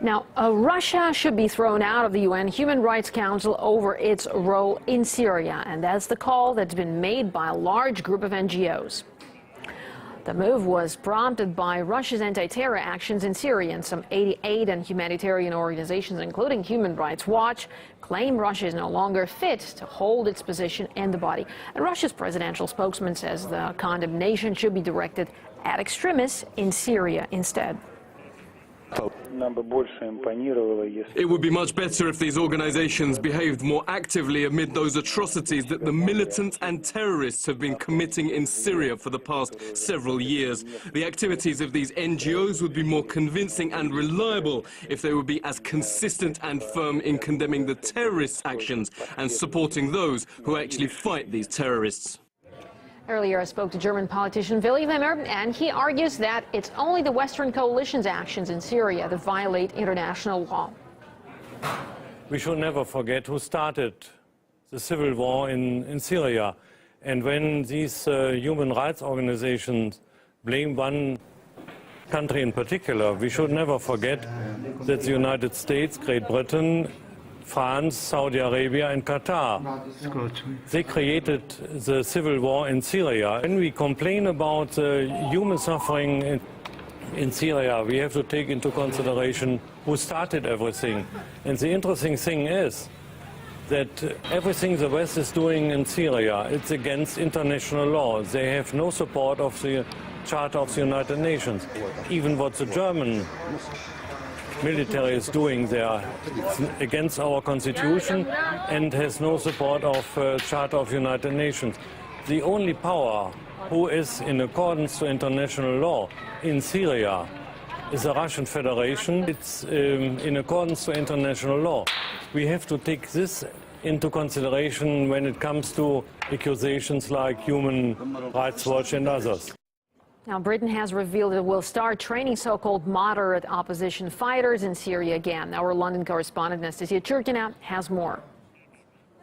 Now, Russia should be thrown out of the UN Human Rights Council over its role in Syria, and that's the call that's been made by a large group of NGOs. The move was prompted by Russia's anti-terror actions in Syria, and some 88 and humanitarian organizations, including Human Rights Watch, claim Russia is no longer fit to hold its position in the body. And Russia's presidential spokesman says the condemnation should be directed at extremists in Syria instead. It would be much better if these organizations behaved more actively amid those atrocities that the militants and terrorists have been committing in Syria for the past several years. The activities of these NGOs would be more convincing and reliable if they would be as consistent and firm in condemning the terrorist actions and supporting those who actually fight these terrorists. Earlier, I spoke to German politician Willy Wimmer, and he argues that it's only the Western coalition's actions in Syria that violate international law. We should never forget who started the civil war in Syria. And when these human rights organizations blame one country in particular, we should never forget that the United States, Great Britain, France, Saudi Arabia and Qatar. They created the civil war in Syria. When we complain about human suffering in Syria, we have to take into consideration who started everything. And the interesting thing is that everything the West is doing in Syria, it's against international law. They have no support of the Charter of the United Nations. Even what the German military is doing there against our constitution and has no support of Charter of United Nations. The only power who is in accordance to international law in Syria is the Russian Federation. It's in accordance to international law. We have to take this into consideration when it comes to accusations like Human Rights Watch and others. Now, Britain has revealed it will start training so-called moderate opposition fighters in Syria again. Our London correspondent Anastasia Churkina has more.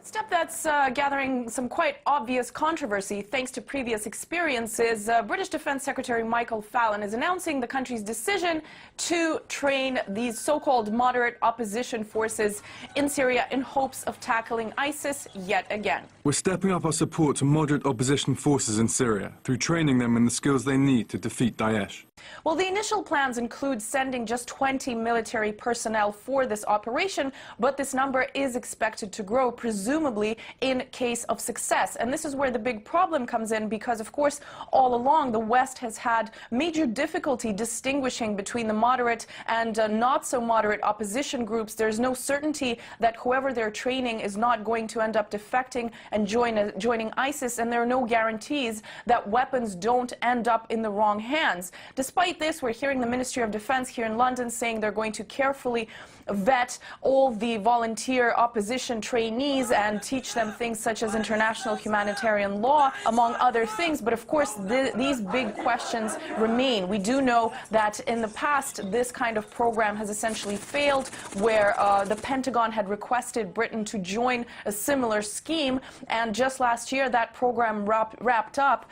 A step that's gathering some quite obvious controversy thanks to previous experiences. British Defense Secretary Michael Fallon is announcing the country's decision to train these so-called moderate opposition forces in Syria in hopes of tackling ISIS yet again. We're stepping up our support to moderate opposition forces in Syria through training them in the skills they need to defeat Daesh. Well, the initial plans include sending just 20 military personnel for this operation, but this number is expected to grow, presumably in case of success. And this is where the big problem comes in because, of course, all along the West has had major difficulty distinguishing between the moderate and not so moderate opposition groups. There's no certainty that whoever they're training is not going to end up defecting and joining ISIS, and there are no guarantees that weapons don't end up in the wrong hands. Despite this, we're hearing the Ministry of Defense here in London saying they're going to carefully vet all the volunteer opposition trainees and teach them things such as international humanitarian law, among other things. But of course, these big questions remain. We do know that in the past, this kind of program has essentially failed, where the Pentagon had requested Britain to join a similar scheme. And just last year, that program wrapped up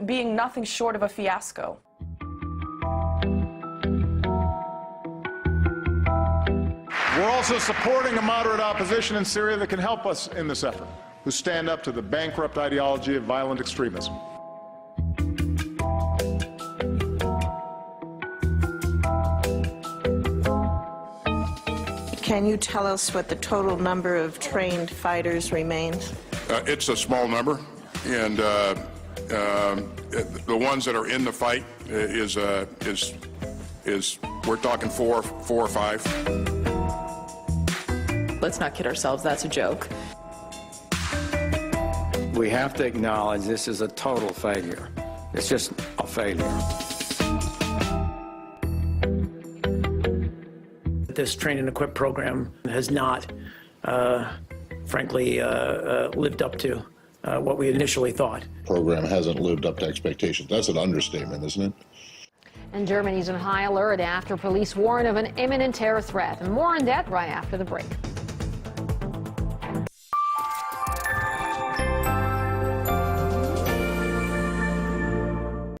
being nothing short of a fiasco. We're also supporting a moderate opposition in Syria that can help us in this effort, who stand up to the bankrupt ideology of violent extremism. Can you tell us what the total number of trained fighters remains? It's a small number, and the ones that are in the fight is we're talking four or five. Let's not kid ourselves, that's a joke. We have to acknowledge this is a total failure. It's just a failure. This train and equip program has not, frankly, lived up to what we initially thought. The program hasn't lived up to expectations. That's an understatement, isn't it? And Germany's on high alert after police warn of an imminent terror threat. And more on that right after the break.